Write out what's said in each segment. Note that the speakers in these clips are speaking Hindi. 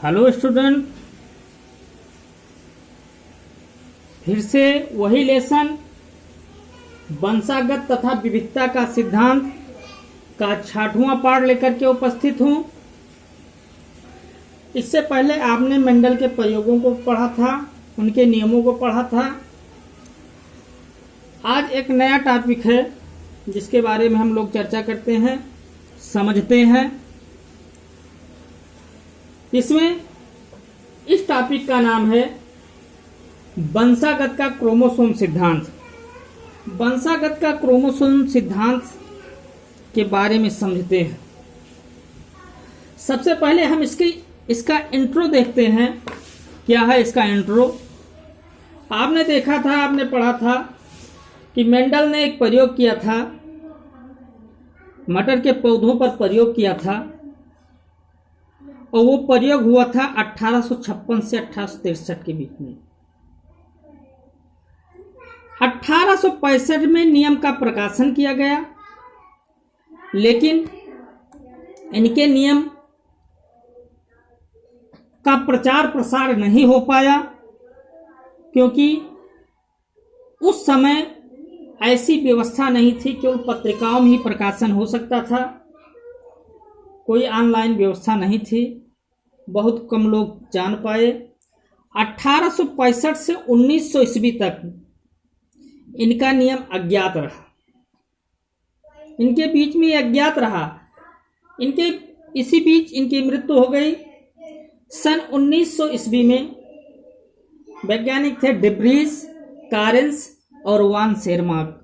हेलो स्टूडेंट, फिर से वही लेसन वंशागत तथा विविधता का सिद्धांत का 6वां पाठ लेकर के उपस्थित हूँ। इससे पहले आपने मेंडल के प्रयोगों को पढ़ा था, उनके नियमों को पढ़ा था। आज एक नया टॉपिक है जिसके बारे में हम लोग चर्चा करते हैं, समझते हैं। इसमें इस टॉपिक का नाम है वंशागत का क्रोमोसोम सिद्धांत। वंशागत का क्रोमोसोम सिद्धांत के बारे में समझते हैं। सबसे पहले हम इसका इंट्रो देखते हैं। क्या है इसका इंट्रो? आपने देखा था, आपने पढ़ा था कि मेंडल ने एक प्रयोग किया था, मटर के पौधों पर प्रयोग किया था, और वो प्रयोग हुआ था 1856 से 1863 के बीच में। 1865 में नियम का प्रकाशन किया गया, लेकिन इनके नियम का प्रचार प्रसार नहीं हो पाया, क्योंकि उस समय ऐसी व्यवस्था नहीं थी। केवल पत्रिकाओं में ही प्रकाशन हो सकता था, कोई ऑनलाइन व्यवस्था नहीं थी, बहुत कम लोग जान पाए। 1865 से 1900 ईस्वी तक इनका नियम अज्ञात रहा, इनके बीच में अज्ञात रहा। इसी बीच इनकी मृत्यु हो गई। सन 1900 ईस्वी में वैज्ञानिक थे डिब्रीज, कारेंस और वान शेरमार्क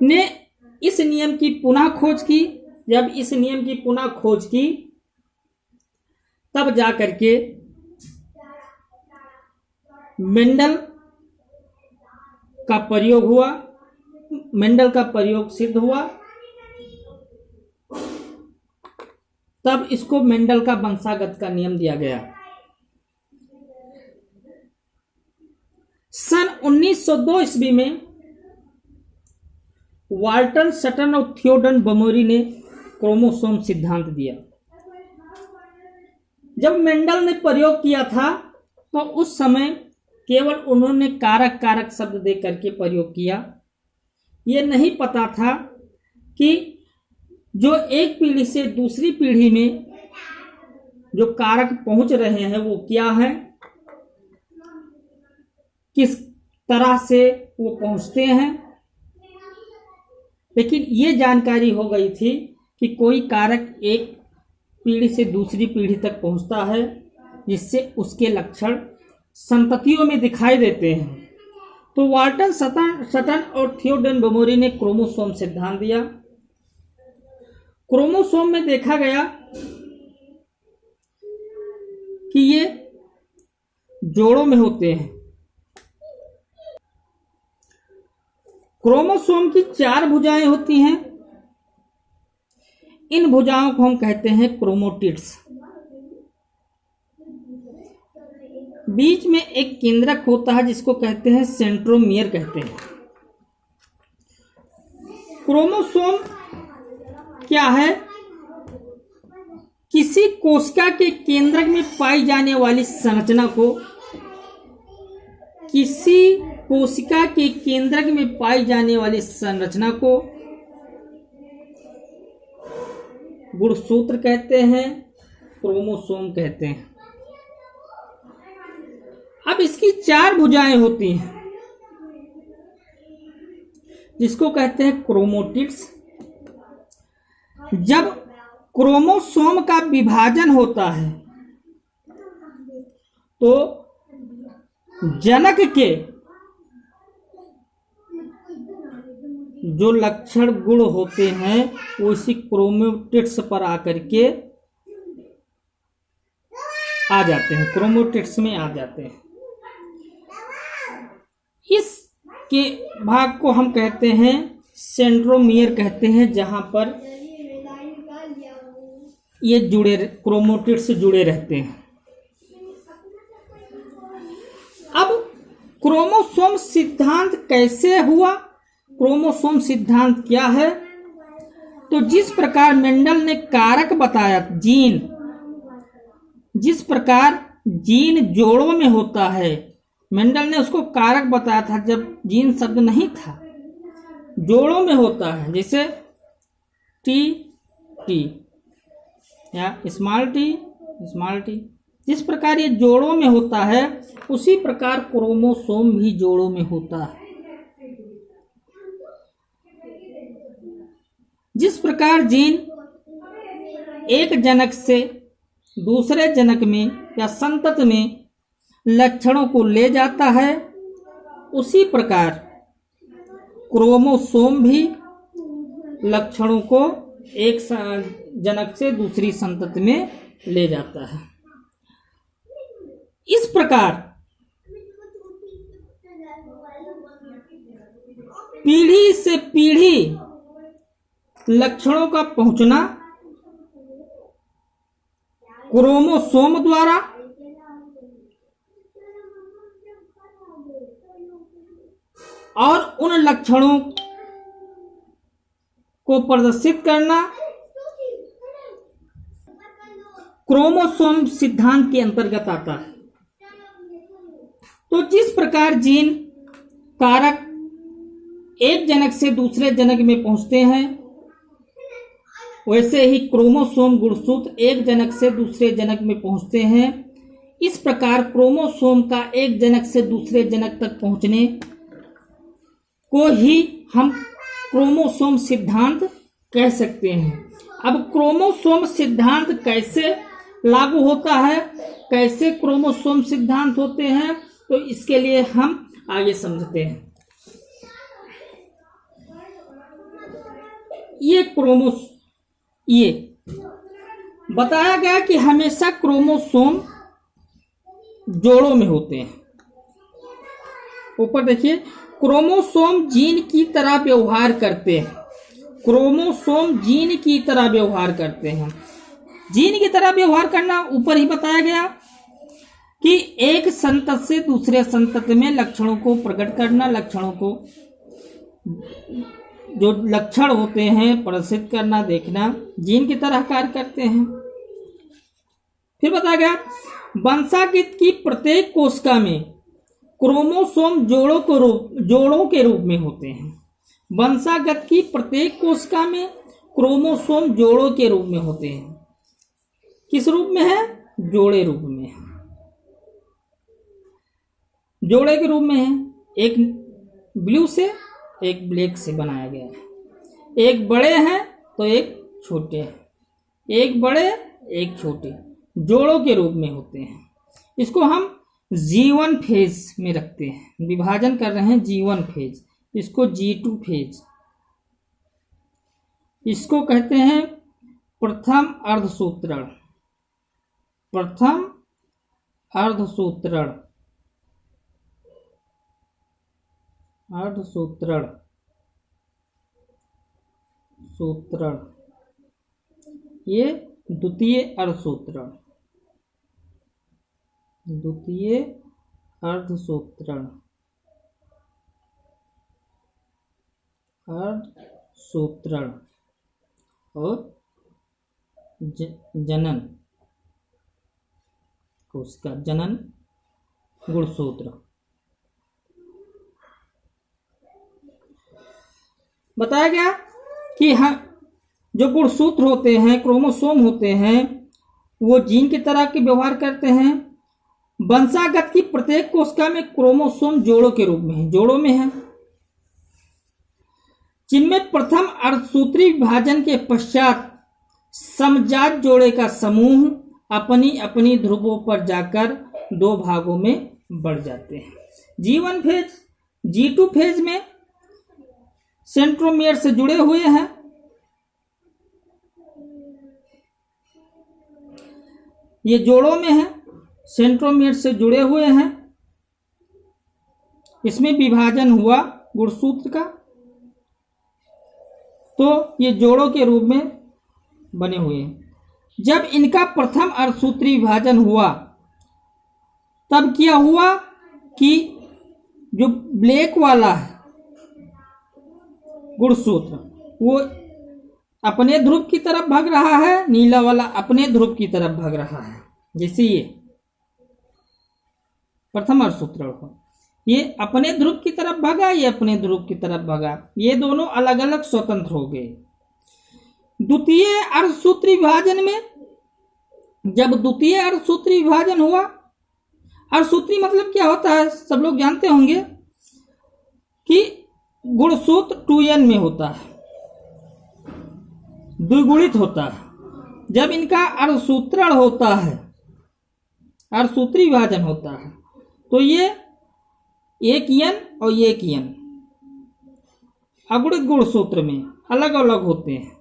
ने इस नियम की पुनः खोज की। जब इस नियम की पुनः खोज की तब जाकर के मेंडल का प्रयोग हुआ, मेंडल का प्रयोग सिद्ध हुआ। तब इसको मेंडल का वंशागत का नियम दिया गया। सन 1902 ईस्वी में वाल्टर सटन और थियोडर बमोरी ने क्रोमोसोम सिद्धांत दिया। जब मेंडल ने प्रयोग किया था तो उस समय केवल उन्होंने कारक कारक शब्द दे करके प्रयोग किया। ये नहीं पता था कि जो एक पीढ़ी से दूसरी पीढ़ी में जो कारक पहुंच रहे हैं वो क्या है, किस तरह से वो पहुंचते हैं। लेकिन ये जानकारी हो गई थी कि कोई कारक एक पीढ़ी से दूसरी पीढ़ी तक पहुंचता है, जिससे उसके लक्षण संततियों में दिखाई देते हैं। तो वाल्टर सटन और थियोडर बमोरी ने क्रोमोसोम सिद्धांत दिया। क्रोमोसोम में देखा गया कि ये जोड़ों में होते हैं। क्रोमोसोम की 4 भुजाएं होती हैं। इन भुजाओं को हम कहते हैं क्रोमोटिड्स। बीच में एक केंद्रक होता है जिसको कहते हैं सेंट्रोमियर कहते हैं। क्रोमोसोम क्या है? किसी कोशिका के केंद्रक में पाई जाने वाली संरचना को, किसी कोशिका के केंद्रक में पाई जाने वाली संरचना को गुणसूत्र कहते हैं, क्रोमोसोम कहते हैं। अब इसकी 4 भुजाएं होती हैं जिसको कहते हैं क्रोमोटिड्स। जब क्रोमोसोम का विभाजन होता है तो जनक के जो लक्षण गुण होते हैं वो इसी क्रोमोटिड्स पर आकर के आ जाते हैं, क्रोमोटिड्स में आ जाते हैं। इसके भाग को हम कहते हैं सेंट्रोमियर कहते हैं, जहां पर ये क्रोमोटिड्स जुड़े रहते हैं। अब क्रोमोसोम सिद्धांत कैसे हुआ? क्रोमोसोम सिद्धांत क्या है? तो जिस प्रकार मेंडल ने कारक बताया, जीन, जिस प्रकार जीन जोड़ों में होता है, मेंडल ने उसको कारक बताया था जब जीन शब्द नहीं था, जोड़ों में होता है, जैसे टी टी या स्मॉल टी, जिस प्रकार ये जोड़ों में होता है उसी प्रकार क्रोमोसोम भी जोड़ों में होता है। जिस प्रकार जीन एक जनक से दूसरे जनक में या संतत में लक्षणों को ले जाता है, उसी प्रकार क्रोमोसोम भी लक्षणों को एक जनक से दूसरी संतति में ले जाता है। इस प्रकार पीढ़ी से पीढ़ी लक्षणों का पहुंचना क्रोमोसोम द्वारा और उन लक्षणों को प्रदर्शित करना क्रोमोसोम सिद्धांत के अंतर्गत आता है। तो जिस प्रकार जीन कारक एक जनक से दूसरे जनक में पहुंचते हैं, वैसे ही क्रोमोसोम गुणसूत्र एक जनक से दूसरे जनक में पहुंचते हैं। इस प्रकार क्रोमोसोम का एक जनक से दूसरे जनक तक पहुंचने को ही हम क्रोमोसोम सिद्धांत कह सकते हैं। अब क्रोमोसोम सिद्धांत कैसे लागू होता है, कैसे क्रोमोसोम सिद्धांत होते हैं, तो इसके लिए हम आगे समझते हैं। ये बताया गया कि हमेशा क्रोमोसोम जोड़ों में होते हैं। ऊपर देखिए, क्रोमोसोम जीन की तरह व्यवहार करते हैं। क्रोमोसोम जीन की तरह व्यवहार करते हैं। जीन की तरह व्यवहार करना ऊपर ही बताया गया कि एक संतत से दूसरे संतत में लक्षणों को प्रकट करना, लक्षणों को जो लक्षण होते हैं प्रदर्शित करना, देखना, जीन की तरह कार्य करते हैं। फिर बताया गया वंशागत की प्रत्येक कोशिका में क्रोमोसोम जोड़ों के रूप में होते हैं। वंशागत की प्रत्येक कोशिका में क्रोमोसोम जोड़ों के रूप में होते हैं। किस रूप में है? जोड़े रूप में है। जोड़े के रूप में है। एक ब्लू से एक ब्लैक से बनाया गया है। एक बड़े हैं तो एक छोटे हैं, एक बड़े एक छोटे, जोड़ों के रूप में होते हैं। इसको हम G1 फेज में रखते हैं। विभाजन कर रहे हैं G1 फेज, इसको G2 फेज, इसको कहते हैं प्रथम अर्धसूत्रण। प्रथम अर्धसूत्रण, अर्धसूत्रण, सूत्रण, ये द्वितीय अर्धसूत्रण, द्वितीय अर्धसूत्रण, अर्धसूत्रण और जनन कोशिका, जनन गुणसूत्र। बताया गया कि जो गुणसूत्र होते हैं, क्रोमोसोम होते हैं, वो जीन की तरह के व्यवहार करते हैं। वंशागत की प्रत्येक कोशिका में क्रोमोसोम जोड़ों के रूप में है, जोड़ों में है, जिनमें प्रथम अर्धसूत्री विभाजन के पश्चात समजात जोड़े का समूह अपनी अपनी ध्रुवों पर जाकर दो भागों में बढ़ जाते हैं। G1 फेज, G2 फेज में सेंट्रोमियर से जुड़े हुए हैं। ये जोड़ों में है, सेंट्रोमियर से जुड़े हुए हैं। इसमें विभाजन हुआ गुणसूत्र का, तो ये जोड़ों के रूप में बने हुए हैं। जब इनका प्रथम अर्धसूत्री विभाजन हुआ, तब क्या हुआ कि जो ब्लैक वाला है गुणसूत्र, वो अपने ध्रुव की तरफ भाग रहा है, नीला वाला अपने ध्रुव की तरफ भाग रहा है। जैसे ये प्रथम अर्धसूत्रण हो, ये अपने ध्रुव की तरफ भागा, ये अपने ध्रुव की तरफ भागा, ये दोनों अलग अलग स्वतंत्र हो गए। द्वितीय अर्धसूत्री विभाजन में, जब द्वितीय अर्धसूत्री विभाजन हुआ, अर्धसूत्री मतलब क्या होता है सब लोग जानते होंगे कि गुणसूत्र 2n में होता है, द्विगुणित होता है। जब इनका अर्धसूत्रण होता है, अर्धसूत्री विभाजन होता है, तो ये एक n और एक n अगुणित गुणसूत्र में अलग अलग होते हैं,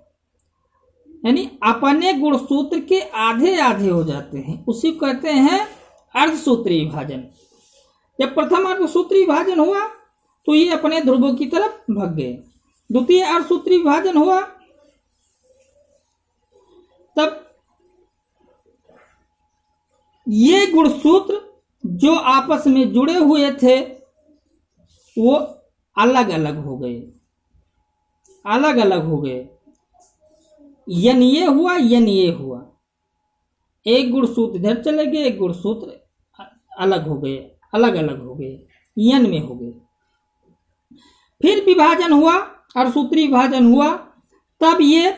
यानी अपने गुणसूत्र के आधे आधे हो जाते हैं, उसी को कहते हैं अर्धसूत्री विभाजन। जब प्रथम अर्धसूत्री विभाजन हुआ तो ये अपने ध्रुवों की तरफ भाग गए। द्वितीय अर्धसूत्री विभाजन हुआ तब ये गुणसूत्र जो आपस में जुड़े हुए थे वो अलग अलग हो गए, अलग अलग हो गए। यन ये हुआ, यन ये हुआ, एक गुणसूत्र इधर चले गए, एक गुणसूत्र अलग हो गए, अलग अलग हो गए, यन में हो गए। फिर विभाजन हुआ, अर्धसूत्री विभाजन हुआ, तब ये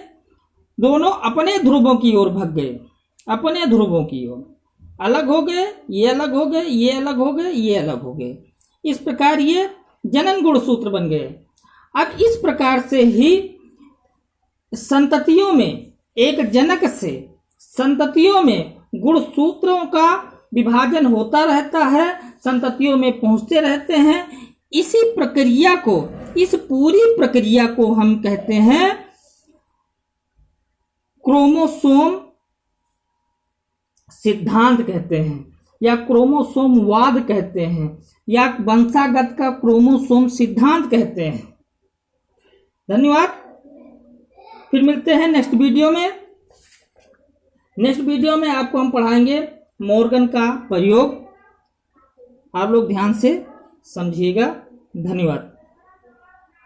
दोनों अपने ध्रुवों की ओर भाग गए, अपने ध्रुवों की ओर अलग हो गए, ये अलग हो गए, ये अलग हो गए, ये अलग हो गए। इस प्रकार ये जनन गुणसूत्र बन गए। अब इस प्रकार से ही संततियों में, एक जनक से संततियों में गुणसूत्रों का विभाजन होता रहता है, संततियों में पहुंचते रहते हैं। इसी प्रक्रिया को, इस पूरी प्रक्रिया को हम कहते हैं क्रोमोसोम सिद्धांत कहते हैं, या क्रोमोसोमवाद कहते हैं, या वंशागत का क्रोमोसोम सिद्धांत कहते हैं। धन्यवाद। फिर मिलते हैं नेक्स्ट वीडियो में। नेक्स्ट वीडियो में आपको हम पढ़ाएंगे मॉर्गन का प्रयोग। आप लोग ध्यान से समझिएगा। धन्यवाद।